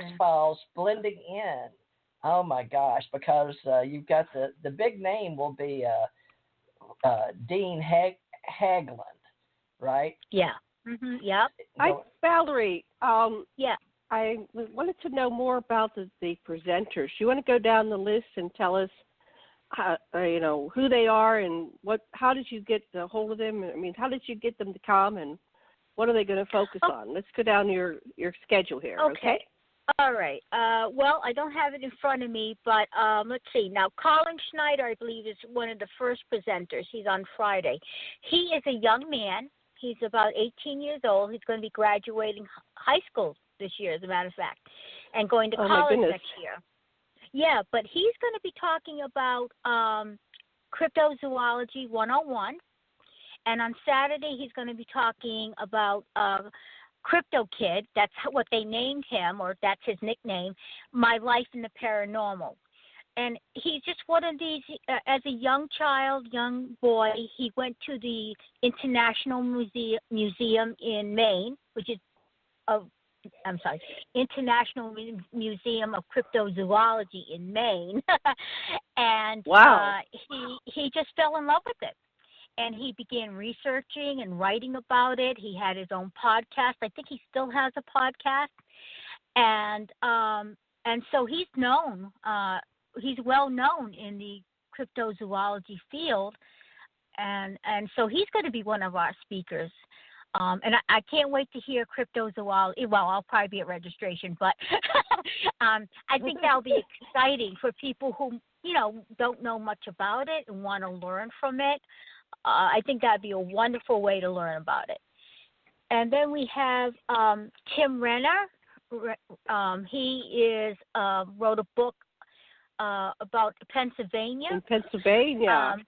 X-Files blending in. Oh my gosh, because you've got the big name will be Dean Haglund, right? Yeah. Yep. Valerie, Yeah. I wanted to know more about the presenters. You want to go down the list and tell us, who they are and how did you get a hold of them? I mean, how did you get them to come and what are they going to focus on? Let's go down your schedule here, okay? All right. Well, I don't have it in front of me, but let's see. Now, Colin Schneider, I believe, is one of the first presenters. He's on Friday. He is a young man. He's about 18 years old. He's going to be graduating high school this year, as a matter of fact, and going to college next year. Yeah, but he's going to be talking about Cryptozoology 101. And on Saturday, he's going to be talking about Crypto Kid. That's what they named him, or that's his nickname, My Life in the Paranormal. And he's just one of these, as a young boy, he went to the International Museum in Maine, which is International Museum of Cryptozoology in Maine. And wow. He just fell in love with it. And he began researching and writing about it. He had his own podcast. I think he still has a podcast. And so he's known. He's well known in the cryptozoology field. And so he's going to be one of our speakers. And I can't wait to hear cryptozoology. Well, I'll probably be at registration, but I think that'll be exciting for people who, don't know much about it and want to learn from it. I think that'd be a wonderful way to learn about it. And then we have Tim Renner. He wrote a book about Pennsylvania. In Pennsylvania.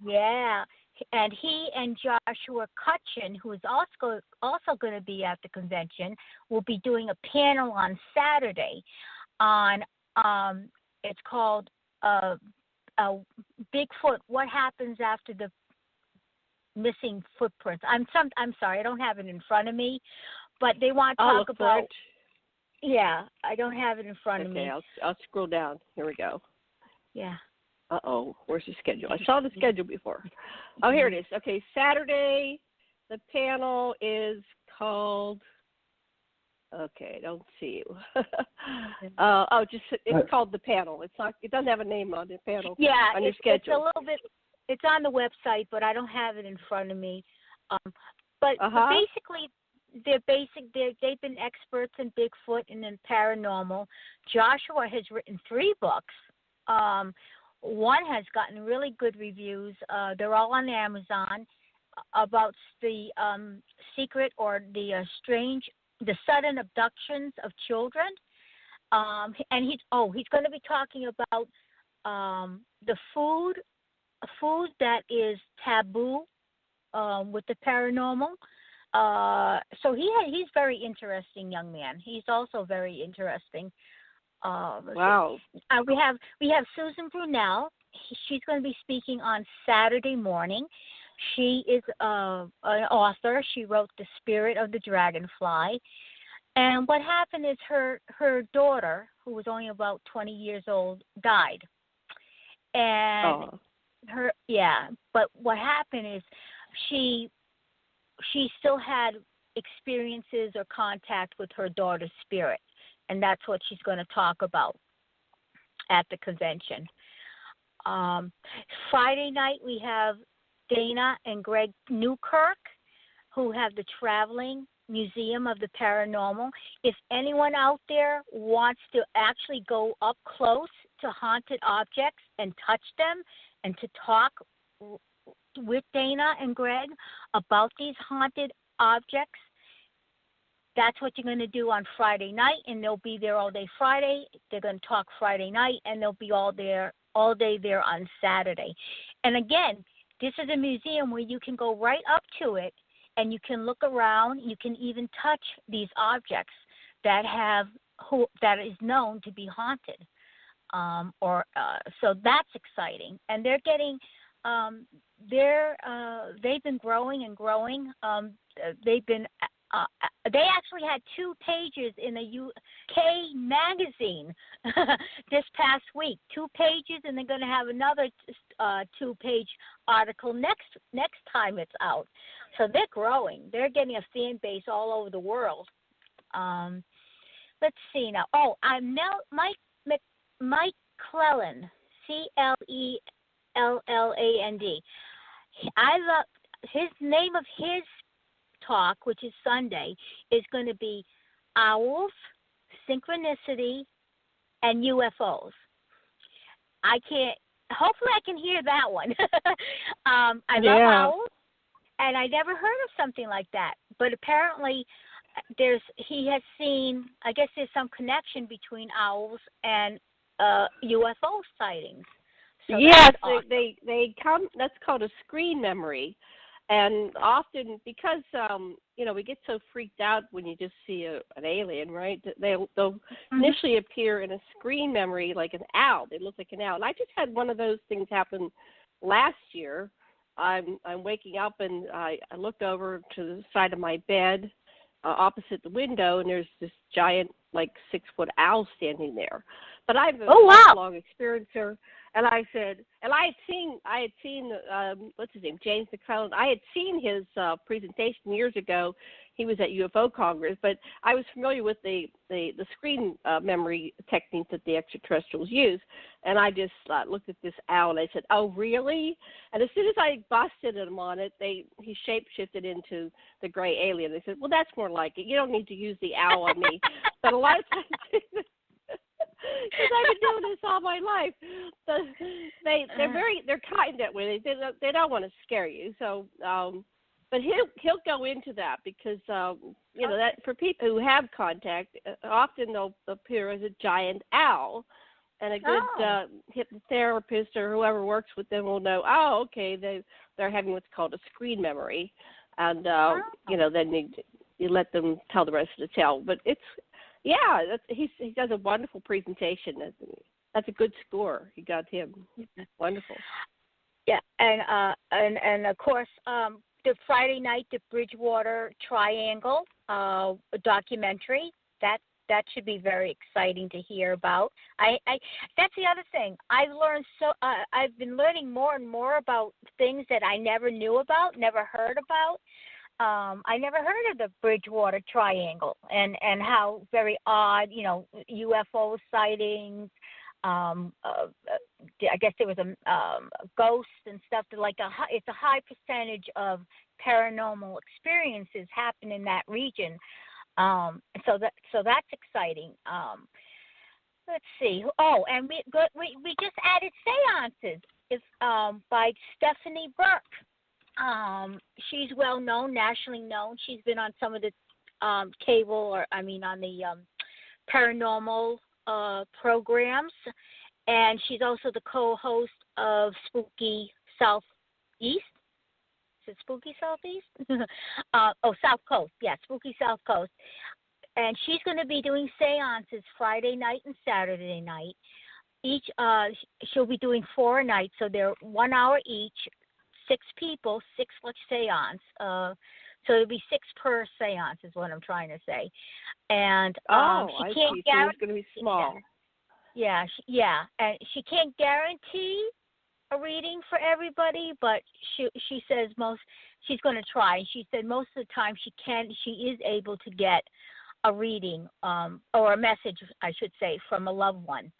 Yeah. And he and Joshua Cutchin, who is also going to be at the convention, will be doing a panel on Saturday on it's called Bigfoot, What Happens After the Missing Footprints. I'm sorry, I don't have it in front of me, but they want to talk about. Yeah, I don't have it in front of me. Okay, I'll scroll down. Here we go. Yeah. Where's the schedule? I saw the schedule before. Oh, here it is. Okay, Saturday, the panel is called. Okay, I don't see you. It's called the panel. It's not. It doesn't have a name on the panel. Yeah, on your schedule. It's a little bit. It's on the website, but I don't have it in front of me. But basically, they've been experts in Bigfoot and in paranormal. Joshua has written 3 books. One has gotten really good reviews. They're all on Amazon about the secret or the sudden abductions of children. And he's going to be talking about the food that is taboo with the paranormal. So he's very interesting young man. He's also very interesting. Wow. We have Susan Brunel. She's going to be speaking on Saturday morning. She is an author. She wrote The Spirit of the Dragonfly. And what happened is her daughter, who was only about 20 years old, died. And but what happened is she still had experiences or contact with her daughter's spirit. And that's what she's going to talk about at the convention. Friday night, we have Dana and Greg Newkirk, who have the Traveling Museum of the Paranormal. If anyone out there wants to actually go up close to haunted objects and touch them and to talk with Dana and Greg about these haunted objects, that's what you're going to do on Friday night, and they'll be there all day Friday. They're going to talk Friday night, and they'll be all day there on Saturday. And again, this is a museum where you can go right up to it, and you can look around. You can even touch these objects that is known to be haunted. So that's exciting, and they're getting. They've been growing and growing. They've been they actually had 2 pages in a UK magazine this past week. 2 pages, and they're going to have another 2-page article next time it's out. So they're growing. They're getting a fan base all over the world. Let's see now. Oh, I'm Mike McLaughlin, CLELLAND. I love his name of his talk, which is Sunday, is going to be owls, synchronicity, and UFOs. Hopefully I can hear that one. I love owls, and I never heard of something like that. But apparently he has seen, I guess there's some connection between owls and UFO sightings. So yes, awesome. they come, that's called a screen memory. And often, because we get so freaked out when you just see an alien, right? They'll initially appear in a screen memory like an owl. They look like an owl. And I just had one of those things happen last year. I'm waking up and I looked over to the side of my bed, opposite the window, and there's this giant, like 6-foot owl standing there. But I'm a long experiencer. And I said, and I had seen what's his name, James McLaughlin. I had seen his presentation years ago. He was at UFO Congress, but I was familiar with the screen memory technique that the extraterrestrials use. And I just looked at this owl and I said, "Oh, really?" And as soon as I busted him on it, he shape-shifted into the gray alien. They said, "Well, that's more like it. You don't need to use the owl on me." But a lot of times. Because I've been doing this all my life. They're kind that way. They don't want to scare you. So, but he'll go into that because that for people who have contact, often they'll appear as a giant owl, and a good hypnotherapist or whoever works with them will know. Oh, okay, they're having what's called a screen memory, and then you let them tell the rest of the tale. But it's he does a wonderful presentation. That's a good score. He got him. Wonderful. Yeah, and of course, the Friday night, the Bridgewater Triangle documentary. That should be very exciting to hear about. That's the other thing. I've been learning more and more about things that I never knew about, never heard about. I never heard of the Bridgewater Triangle and how very odd, UFO sightings. I guess there was a ghosts and stuff. It's a high percentage of paranormal experiences happen in that region. So that's exciting. Let's see. Oh, and we just added seances. It's by Stephanie Burke. She's well known, nationally known. She's been on some of the on the paranormal programs, and she's also the co-host of Spooky Southeast. Is it Spooky Southeast? South Coast. Yeah, Spooky South Coast. And she's going to be doing seances Friday night and Saturday night. She'll be doing 4 a night, so they're 1 hour each. 6 people, 6 seance. So it'll be 6 per seance is what I'm trying to say. And she can't guarantee. So it's going to be small. Yeah, and she can't guarantee a reading for everybody, but she says she's going to try. And she said most of the time she is able to get a reading or a message, I should say, from a loved one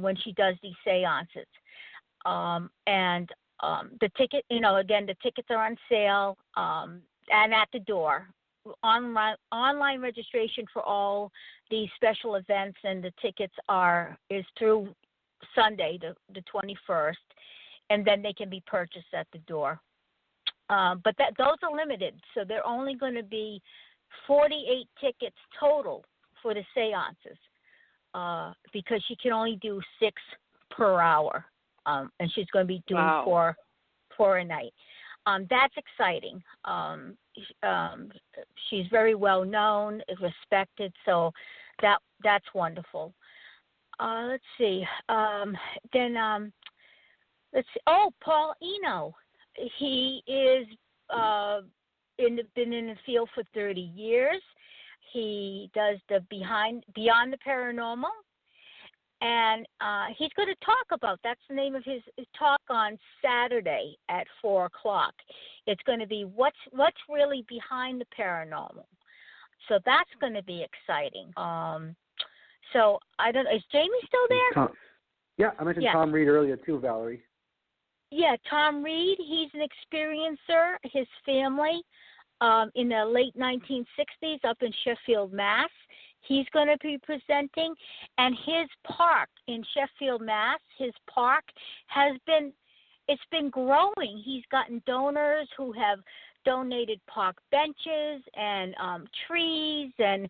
when she does these seances. The ticket, again, the tickets are on sale and at the door. Online registration for all these special events, and the tickets is through Sunday, the 21st, and then they can be purchased at the door. But those are limited, so they're only going to be 48 tickets total for the seances because she can only do 6 per hour. And she's going to be doing 4 a night. That's exciting. She's very well known, respected, so that's wonderful. Let's see. Let's see. Oh, Paul Eno. He is been in the field for 30 years. He does the Beyond the Paranormal. And he's going to talk about, that's the name of his talk on Saturday at 4 o'clock. It's going to be what's really behind the paranormal. So that's going to be exciting. So I don't know, is Jaimy still there? Yeah, I mentioned Tom Reed earlier too, Valerie. Yeah, Tom Reed, he's an experiencer. His family in the late 1960s up in Sheffield, Mass. He's going to be presenting, and his park in Sheffield, Mass. His park it's been growing. He's gotten donors who have donated park benches and trees and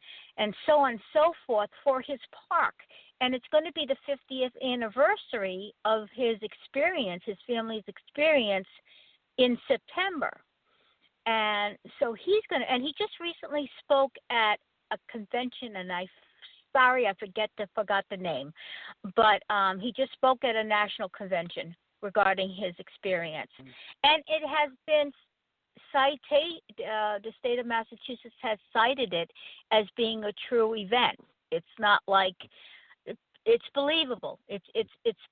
so on and so forth for his park. And it's going to be the 50th anniversary of his experience, his family's experience, in September. And so he just recently spoke at a convention, and forgot the name, but he just spoke at a national convention regarding his experience. And it has been the state of Massachusetts has cited it as being a true event. It's not like it's believable. It's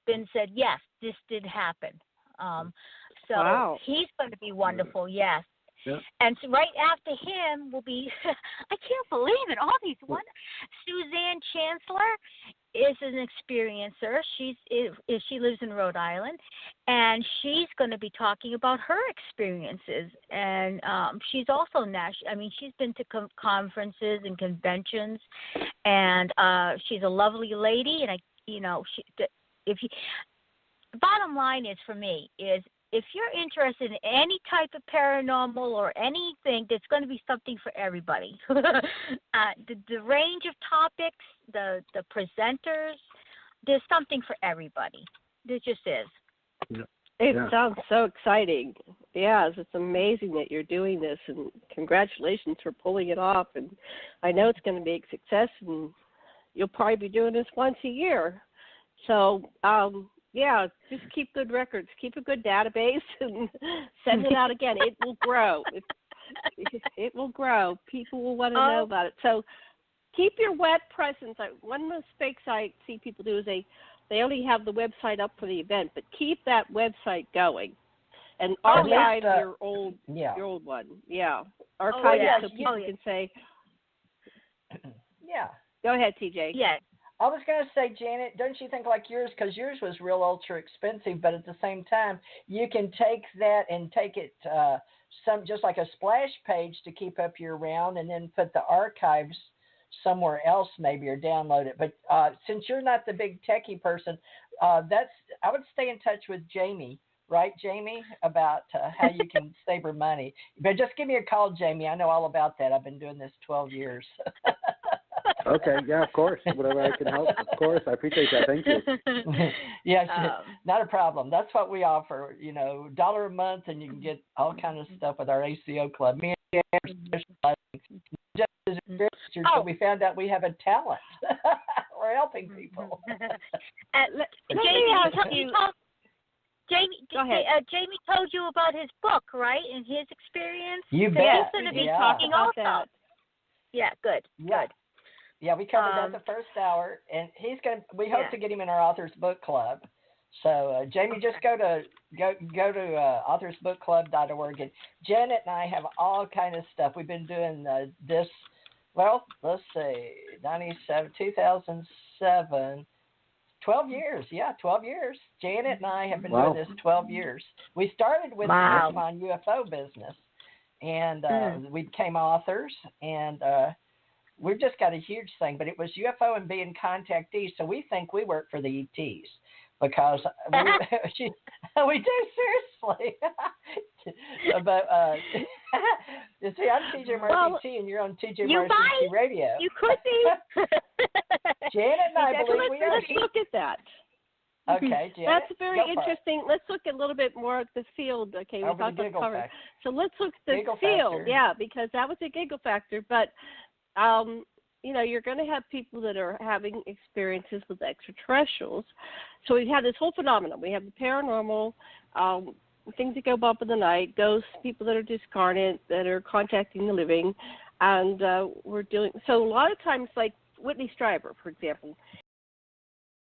been said, yes, this did happen. So wow. He's going to be wonderful, yes. Yeah. And so right after him will be, I can't believe it, all these Suzanne Chancellor is an experiencer. She lives in Rhode Island, and she's going to be talking about her experiences. And she's also she's been to conferences and conventions, and she's a lovely lady. And bottom line is for me is, if you're interested in any type of paranormal or anything, there's going to be something for everybody. The range of topics, the presenters, there's something for everybody. There just is. Yeah. It sounds so exciting. Yes, it's amazing that you're doing this, and congratulations for pulling it off. And I know it's going to be a success, and you'll probably be doing this once a year. So, yeah, just keep good records, keep a good database, and send it out again. It will grow. It will grow. People will want to know about it. So keep your web presence. One mistake I see people do is they only have the website up for the event, but keep that website going. And archive your old one. Yeah. Archive it so people can say. Yeah. Go ahead, TJ. Yes. I was going to say, Janet, don't you think like yours, because yours was real ultra expensive, but at the same time, you can take that and take it just like a splash page to keep up year-round, and then put the archives somewhere else maybe, or download it. But since you're not the big techie person, I would stay in touch with Jaimy, right, Jaimy, about how you can save her money. But just give me a call, Jaimy. I know all about that. I've been doing this 12 years. Okay, yeah, of course. Whatever I can help, of course. I appreciate that. Thank you. Yes, not a problem. That's what we offer, $1 a month, and you can get all kinds of stuff with our ACO club. Me and Jan are just as researchers, but we found out we have a talent. We're helping people. Jaimy told you about his book, right, and his experience? You bet. He's going to be talking about also. That. Yeah, good. Yeah, we covered that the first hour, and we hope to get him in our Authors Book Club. So, Jaimy, just go to authorsbookclub.org, and Janet and I have all kind of stuff. We've been doing this, let's see, 2007, 12 years. Yeah, 12 years. Janet and I have been doing this 12 years. We started with on UFO business, and we became authors, and we've just got a huge thing. But it was UFO and being contactees, so we think we work for the ETs. Because we do, seriously. But you see, I'm TJ Murphy T, and you're on TJ Murphy T Radio. You could be. Janet and I believe we are. Let's look at that. Okay, Janet. That's very interesting. Let's look a little bit more at the field. Okay, we talked about cover. So let's look at the field. Yeah, because that was a giggle factor. But you're going to have people that are having experiences with extraterrestrials. So we've had this whole phenomenon. We have the paranormal. things that go bump in the night, ghosts, people that are discarnate, that are contacting the living, and we're doing. So a lot of times, like Whitley Strieber, for example,